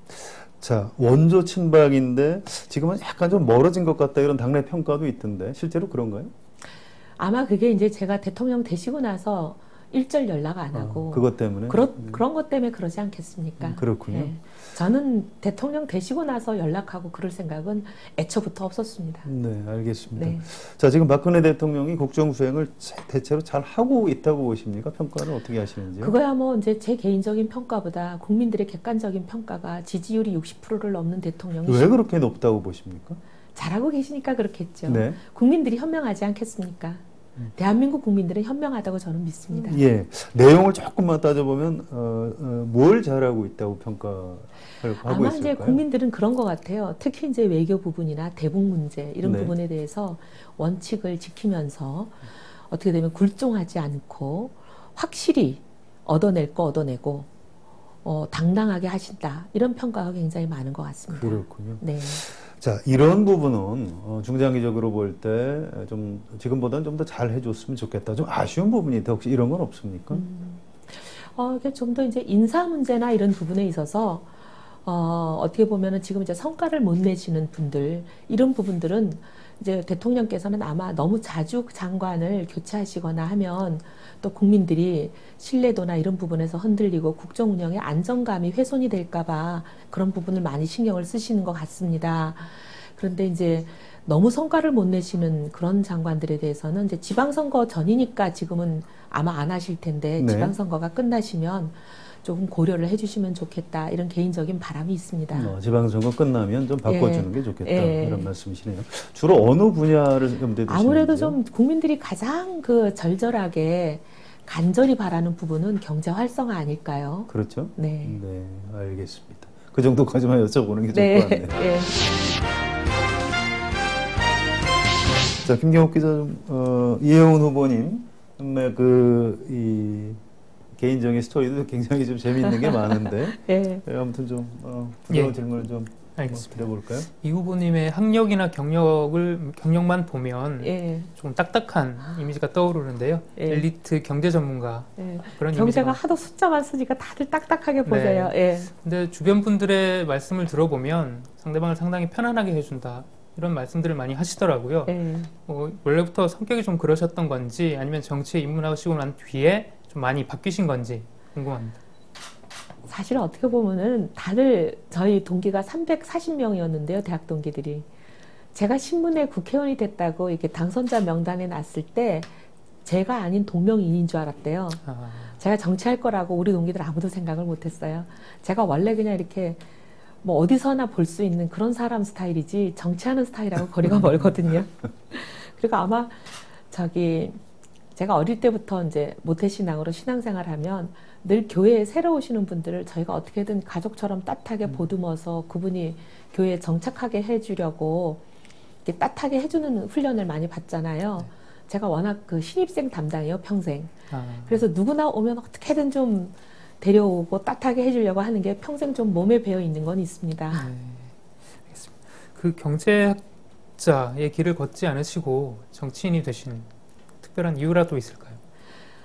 자, 원조 친박인데 지금은 약간 좀 멀어진 것 같다 이런 당내 평가도 있던데 실제로 그런가요? 아마 그게 이제 제가 대통령 되시고 나서 일절 연락 안 하고 그것 때문에? 그런 것 때문에 그러지 않겠습니까? 그렇군요. 예. 저는 대통령 되시고 나서 연락하고 그럴 생각은 애초부터 없었습니다. 네, 알겠습니다. 네. 자, 지금 박근혜 대통령이 국정 수행을 대체로 잘 하고 있다고 보십니까? 평가는 어떻게 하시는지요? 그거야 뭐 이제 제 개인적인 평가보다 국민들의 객관적인 평가가 지지율이 60%를 넘는 대통령이 왜 그렇게 높다고 보십니까? 잘하고 계시니까 그렇겠죠. 네. 국민들이 현명하지 않겠습니까? 대한민국 국민들은 현명하다고 저는 믿습니다. 예, 내용을 조금만 따져보면 뭘 잘하고 있다고 평가를 하고 아마 있을까요? 이제 국민들은 그런 것 같아요. 특히 이제 외교 부분이나 대북 문제 이런 네. 부분에 대해서 원칙을 지키면서 어떻게 되면 굴종하지 않고 확실히 얻어낼 거 얻어내고 당당하게 하신다 이런 평가가 굉장히 많은 것 같습니다. 그렇군요. 네. 자, 이런 부분은 중장기적으로 볼 때 좀 지금보다는 좀 더 잘 해줬으면 좋겠다. 좀 아쉬운 부분이 있다. 혹시 이런 건 없습니까? 이게 좀 더 이제 인사 문제나 이런 부분에 있어서 어떻게 보면은 지금 이제 성과를 못 내시는 분들 이런 부분들은 이제 대통령께서는 아마 너무 자주 장관을 교체하시거나 하면 또 국민들이 신뢰도나 이런 부분에서 흔들리고 국정 운영의 안정감이 훼손이 될까봐 그런 부분을 많이 신경을 쓰시는 것 같습니다. 그런데 이제 너무 성과를 못 내시는 그런 장관들에 대해서는 이제 지방선거 전이니까 지금은 아마 안 하실 텐데 네. 지방선거가 끝나시면 조금 고려를 해주시면 좋겠다 이런 개인적인 바람이 있습니다. 지방선거 끝나면 좀 바꿔주는 게 좋겠다. 예. 이런 말씀이시네요. 주로 어느 분야를 염두에 두시는지요? 아무래도 좀 국민들이 가장 그 절절하게 간절히 바라는 부분은 경제 활성화 아닐까요? 그렇죠? 네. 네, 알겠습니다. 그 정도까지만 여쭤보는 게 좋을 네. 것 같네요. 네. 자, 김경욱 기자, 이혜원 후보님, 이 개인적인 스토리도 굉장히 좀 재미있는 게 많은데, 네. 아무튼 좀 그런 예. 질문을 좀 알겠습니다. 드려볼까요? 이 후보님의 학력이나 경력만 보면 예. 조금 딱딱한 이미지가 떠오르는데요. 예. 엘리트 경제 전문가 예. 그런 경제가 이미지가. 하도 숫자만 쓰니까 다들 딱딱하게 네. 보세요. 예. 근데 주변 분들의 말씀을 들어보면 상대방을 상당히 편안하게 해준다 이런 말씀들을 많이 하시더라고요. 예. 원래부터 성격이 좀 그러셨던 건지 아니면 정치에 입문하시고 난 뒤에 좀 많이 바뀌신 건지 궁금합니다. 사실 어떻게 보면은 다들 저희 동기가 340명이었는데요. 대학 동기들이. 제가 신문에 국회의원이 됐다고 이렇게 당선자 명단에 났을 때 제가 아닌 동명이인인 줄 알았대요. 제가 정치할 거라고 우리 동기들 아무도 생각을 못했어요. 제가 원래 그냥 이렇게 뭐 어디서나 볼 수 있는 그런 사람 스타일이지 정치하는 스타일하고 거리가 멀거든요. 그리고 아마 제가 어릴 때부터 이제 모태신앙으로 신앙생활하면 늘 교회에 새로 오시는 분들을 저희가 어떻게든 가족처럼 따뜻하게 보듬어서 그분이 교회에 정착하게 해주려고 이렇게 따뜻하게 해주는 훈련을 많이 받잖아요. 네. 제가 워낙 그 신입생 담당이에요, 평생. 그래서 누구나 오면 어떻게든 좀 데려오고 따뜻하게 해주려고 하는 게 평생 좀 몸에 배어 있는 건 있습니다. 네, 알겠습니다. 그 경제학자의 길을 걷지 않으시고 정치인이 되신 특별한 이유라도 있을까요?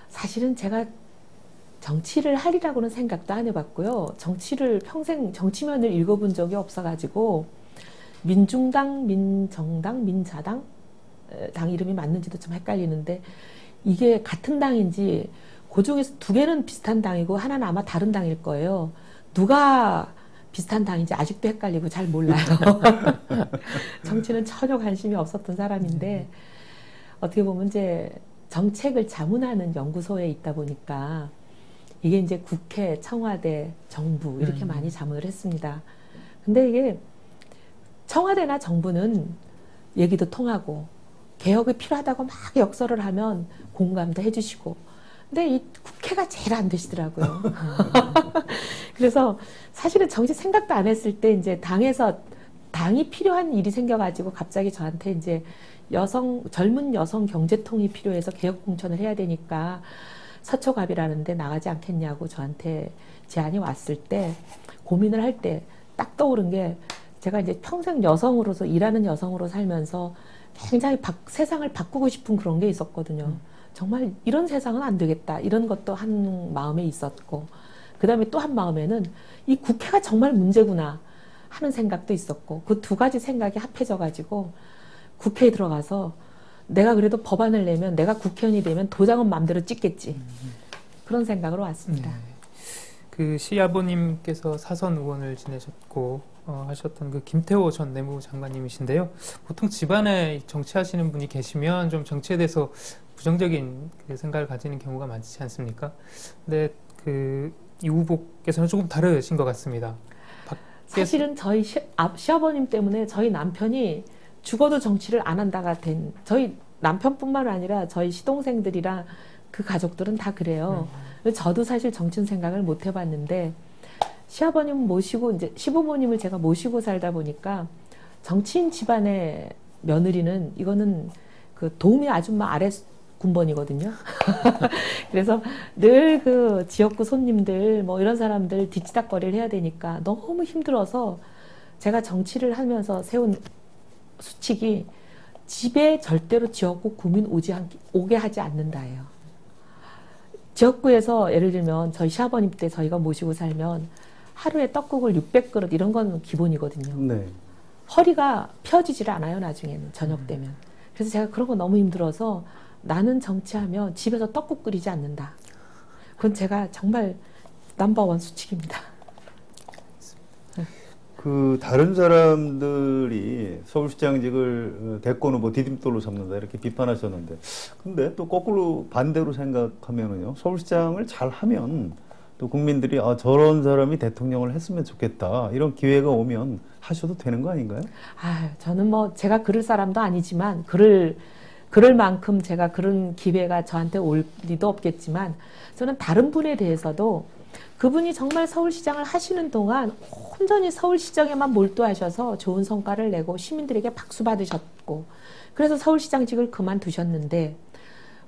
사실은 제가 정치를 하리라고는 생각도 안 해봤고요. 정치를 평생 정치면을 읽어본 적이 없어가지고 민중당, 민정당, 민자당 당 이름이 맞는지도 좀 헷갈리는데 이게 같은 당인지 그 중에서 두 개는 비슷한 당이고 하나는 아마 다른 당일 거예요. 누가 비슷한 당인지 아직도 헷갈리고 잘 몰라요. 정치는 전혀 관심이 없었던 사람인데 어떻게 보면 이제 정책을 자문하는 연구소에 있다 보니까 이게 이제 국회, 청와대, 정부 이렇게 많이 자문을 했습니다. 근데 이게 청와대나 정부는 얘기도 통하고 개혁이 필요하다고 막 역설을 하면 공감도 해주시고 근데 이 국회가 제일 안 되시더라고요. 그래서 사실은 정치 생각도 안 했을 때 이제 당이 필요한 일이 생겨가지고 갑자기 저한테 이제 젊은 여성 경제통이 필요해서 개혁 공천을 해야 되니까 서초갑이라는 데 나가지 않겠냐고 저한테 제안이 왔을 때 고민을 할 때 딱 떠오른 게 제가 이제 평생 여성으로서 일하는 여성으로 살면서 굉장히 세상을 바꾸고 싶은 그런 게 있었거든요. 정말 이런 세상은 안 되겠다. 이런 것도 한 마음에 있었고 그 다음에 또 한 마음에는 이 국회가 정말 문제구나 하는 생각도 있었고 그 두 가지 생각이 합해져 가지고 국회에 들어가서 내가 그래도 법안을 내면 내가 국회의원이 되면 도장은 마음대로 찍겠지. 그런 생각으로 왔습니다. 그 시아버님께서 사선 의원을 지내셨고 하셨던 그 김태호 전 내무부 장관님이신데요. 보통 집안에 정치하시는 분이 계시면 좀 정치에 대해서 부정적인 그 생각을 가지는 경우가 많지 않습니까? 근데 이 후보께서는 조금 다르신 것 같습니다. 사실은 저희 시아버님 때문에 저희 남편이 죽어도 정치를 안 한다가 된 저희 남편뿐만 아니라 저희 시동생들이랑 그 가족들은 다 그래요. 저도 사실 정치는 생각을 못 해봤는데 시아버님 모시고 이제 시부모님을 제가 모시고 살다 보니까 정치인 집안의 며느리는 이거는 그 도우미 아줌마 아래 군번이거든요. 그래서 늘 그 지역구 손님들 뭐 이런 사람들 뒤치다거리를 해야 되니까 너무 힘들어서 제가 정치를 하면서 세운 수칙이 집에 절대로 지역구 구민 오게 하지 않는다예요. 지역구에서 예를 들면 저희 시아버님 때 저희가 모시고 살면 하루에 떡국을 600그릇 이런 건 기본이거든요. 네. 허리가 펴지질 않아요. 나중에는 저녁 되면. 그래서 제가 그런 거 너무 힘들어서 나는 정치하면 집에서 떡국 끓이지 않는다. 그건 제가 정말 넘버원 수칙입니다. 그 다른 사람들이 서울시장직을 대권 후보 디딤돌로 잡는다 이렇게 비판하셨는데 근데 또 거꾸로 반대로 생각하면은요 서울시장을 잘하면 또 국민들이 저런 사람이 대통령을 했으면 좋겠다 이런 기회가 오면 하셔도 되는 거 아닌가요? 저는 뭐 제가 그럴 사람도 아니지만 그럴 만큼 제가 그런 기회가 저한테 올 리도 없겠지만 저는 다른 분에 대해서도 그분이 정말 서울시장을 하시는 동안 온전히 서울시장에만 몰두하셔서 좋은 성과를 내고 시민들에게 박수 받으셨고 그래서 서울시장직을 그만두셨는데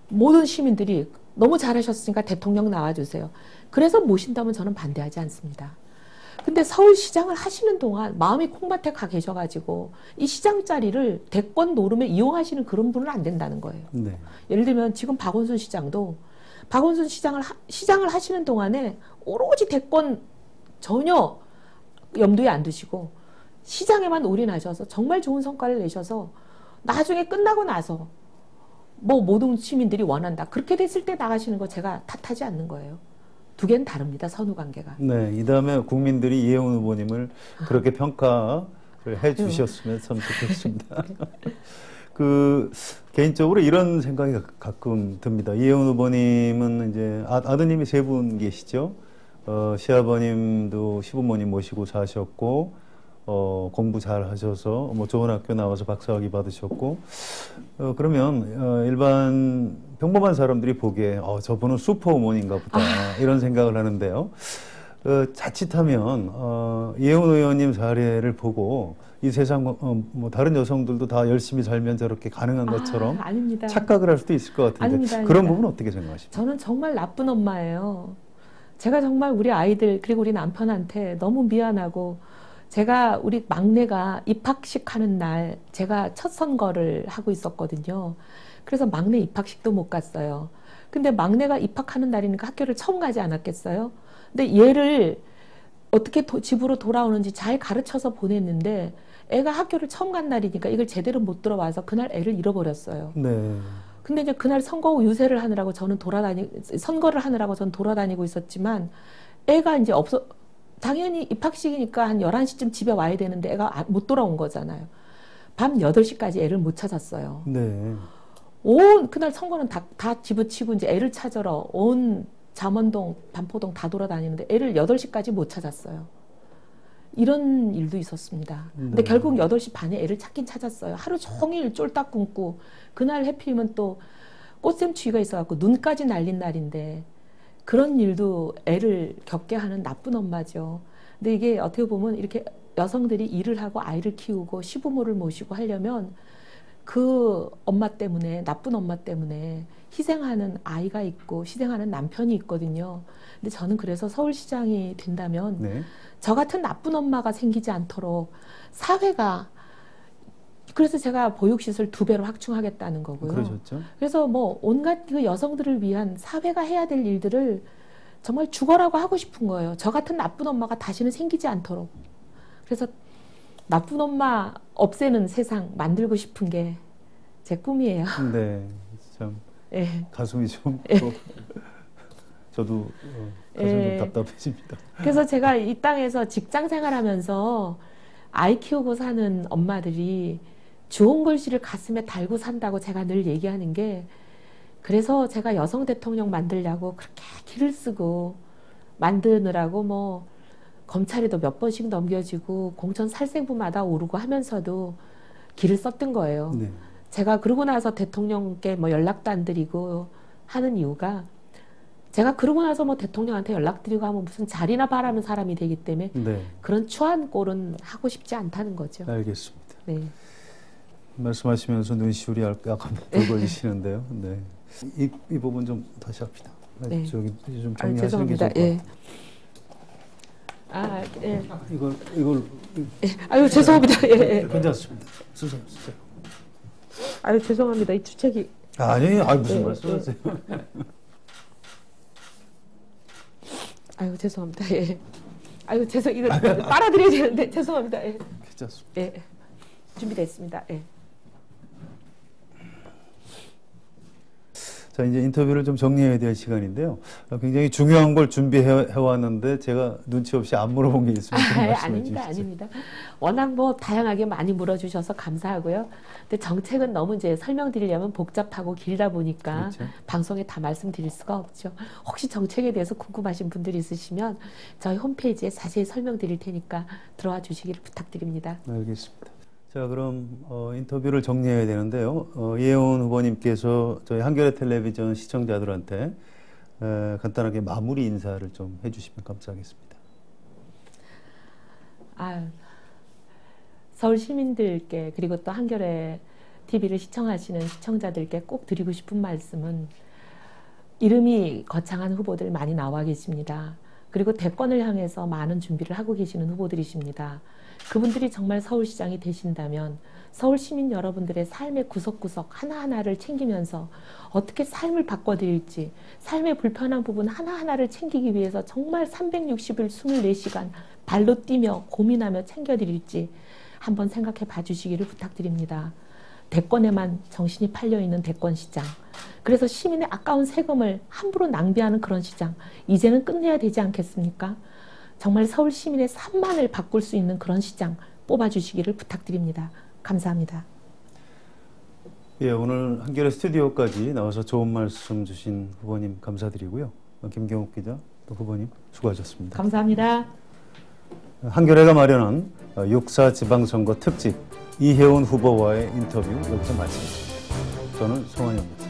모든 시민들이 너무 잘하셨으니까 대통령 나와주세요. 그래서 모신다면 저는 반대하지 않습니다. 근데 서울시장을 하시는 동안 마음이 콩밭에 가 계셔가지고 이 시장 자리를 대권 노름에 이용하시는 그런 분은 안 된다는 거예요. 네. 예를 들면 지금 박원순 시장도 박원순 시장을 하시는 동안에 오로지 대권 전혀 염두에 안 두시고 시장에만 올인하셔서 정말 좋은 성과를 내셔서 나중에 끝나고 나서 뭐 모든 시민들이 원한다. 그렇게 됐을 때 나가시는 거 제가 탓하지 않는 거예요. 두 개는 다릅니다. 선후 관계가. 네, 이 다음에 국민들이 이혜원 후보님을 그렇게 평가를 해 주셨으면 참 좋겠습니다. 그 개인적으로 이런 생각이 가끔 듭니다. 이혜원 후보님은 이제 아드님이 세 분 계시죠. 시아버님도 시부모님 모시고 사셨고, 공부 잘 하셔서 뭐 좋은 학교 나와서 박사학위 받으셨고, 그러면 일반 평범한 사람들이 보기에 저분은 슈퍼우먼인가 보다 이런 생각을 하는데요. 자칫하면 이혜원 의원님 사례를 보고 이 세상 뭐 다른 여성들도 다 열심히 살면 저렇게 가능한 것처럼 아닙니다. 착각을 할 수도 있을 것 같은데 아닙니다. 그런 부분 어떻게 생각하십니까? 저는 정말 나쁜 엄마예요. 제가 정말 우리 아이들 그리고 우리 남편한테 너무 미안하고, 제가 우리 막내가 입학식 하는 날 제가 첫 선거를 하고 있었거든요. 그래서 막내 입학식도 못 갔어요. 근데 막내가 입학하는 날이니까 학교를 처음 가지 않았겠어요? 근데 얘를 어떻게 집으로 돌아오는지 잘 가르쳐서 보냈는데 애가 학교를 처음 간 날이니까 이걸 제대로 못 들어와서 그날 애를 잃어버렸어요. 네. 근데 이제 그날 선거 후 유세를 하느라고 선거를 하느라고 저는 돌아다니고 있었지만 애가 이제 당연히 입학식이니까 한 11시쯤 집에 와야 되는데 애가 못 돌아온 거잖아요. 밤 8시까지 애를 못 찾았어요. 네. 그날 선거는 다 집어치고 이제 애를 찾으러 온 잠원동, 반포동 다 돌아다니는데 애를 8시까지 못 찾았어요. 이런 일도 있었습니다. 근데 결국 8시 반에 애를 찾긴 찾았어요. 하루 종일 쫄딱 굶고, 그날 해필이면 또 꽃샘추위가 있어갖고 눈까지 날린 날인데, 그런 일도 애를 겪게 하는 나쁜 엄마죠. 근데 이게 어떻게 보면 이렇게 여성들이 일을 하고 아이를 키우고 시부모를 모시고 하려면 그 엄마 때문에, 나쁜 엄마 때문에 희생하는 아이가 있고 희생하는 남편이 있거든요. 근데 저는 그래서 서울시장이 된다면 네. 저 같은 나쁜 엄마가 생기지 않도록 사회가, 그래서 제가 보육시설 2배로 확충하겠다는 거고요. 그러셨죠? 그래서 뭐 온갖 그 여성들을 위한 사회가 해야 될 일들을 정말 죽어라고 하고 싶은 거예요. 저 같은 나쁜 엄마가 다시는 생기지 않도록. 그래서 나쁜 엄마 없애는 세상 만들고 싶은 게 제 꿈이에요. 네. 참 예. 가슴이 좀 저도 가슴이 예. 좀 답답해집니다. 그래서 제가 이 땅에서 직장 생활하면서 아이 키우고 사는 엄마들이 좋은 글씨를 가슴에 달고 산다고 제가 늘 얘기하는 게, 그래서 제가 여성 대통령 만들려고 그렇게 기를 쓰고 만드느라고 뭐 검찰에도 몇 번씩 넘겨지고 공천 살생부마다 오르고 하면서도 기를 썼던 거예요. 네. 제가 그러고 나서 대통령께 뭐 연락도 안 드리고 하는 이유가, 제가 그러고 나서 뭐 대통령한테 연락드리고 하면 무슨 자리나 바라는 사람이 되기 때문에 네. 그런 추한 꼴은 하고 싶지 않다는 거죠. 알겠습니다. 네. 말씀하시면서 눈시울이 약간 붉어지시는데요. 네. 이 부분 좀 다시 합시다. 네. 저기 좀 정리하시는 게 좋을 죄송합니다. 것 같아요. 예. 예. 이걸 예. 아유, 죄송합니다. 예. 괜찮습니다. 쓰세요. 아유, 죄송합니다. 이 주책이. 아니에요. 무슨 말씀하세요? 아유, 죄송합니다. 예. 아유, 이거 빨아들여야 되는데 죄송합니다. 예. 괜찮습니다. 예. 준비됐습니다. 예. 자, 이제 인터뷰를 좀 정리해야 될 시간인데요. 굉장히 중요한 걸 준비해 왔는데 제가 눈치 없이 안 물어본 게 있으면 좀 말씀해 아닙니다. 주시죠. 아닙니다. 워낙 뭐 다양하게 많이 물어주셔서 감사하고요. 근데 정책은 너무 이제 설명드리려면 복잡하고 길다 보니까 그렇죠. 방송에 다 말씀드릴 수가 없죠. 혹시 정책에 대해서 궁금하신 분들이 있으시면 저희 홈페이지에 자세히 설명드릴 테니까 들어와 주시기를 부탁드립니다. 알겠습니다. 자, 그럼 인터뷰를 정리해야 되는데요. 이혜원 후보님께서 저희 한겨레 텔레비전 시청자들한테 간단하게 마무리 인사를 좀 해주시면 감사하겠습니다. 서울 시민들께, 그리고 또 한겨레 TV를 시청하시는 시청자들께 꼭 드리고 싶은 말씀은, 이름이 거창한 후보들 많이 나와 계십니다. 그리고 대권을 향해서 많은 준비를 하고 계시는 후보들이십니다. 그분들이 정말 서울시장이 되신다면 서울 시민 여러분들의 삶의 구석구석 하나하나를 챙기면서 어떻게 삶을 바꿔드릴지, 삶의 불편한 부분 하나하나를 챙기기 위해서 정말 360일 24시간 발로 뛰며 고민하며 챙겨드릴지 한번 생각해 봐 주시기를 부탁드립니다. 대권에만 정신이 팔려 있는 대권 시장. 그래서 시민의 아까운 세금을 함부로 낭비하는 그런 시장. 이제는 끝내야 되지 않겠습니까? 정말 서울 시민의 삶만을 바꿀 수 있는 그런 시장 뽑아주시기를 부탁드립니다. 감사합니다. 예, 오늘 한겨레 스튜디오까지 나와서 좋은 말씀 주신 후보님 감사드리고요. 김경욱 기자, 또 후보님 수고하셨습니다. 감사합니다. 한겨레가 마련한 6.4 지방선거 특집 이혜원 후보와의 인터뷰 여기서 마치겠습니다. 저는 송환영입니다.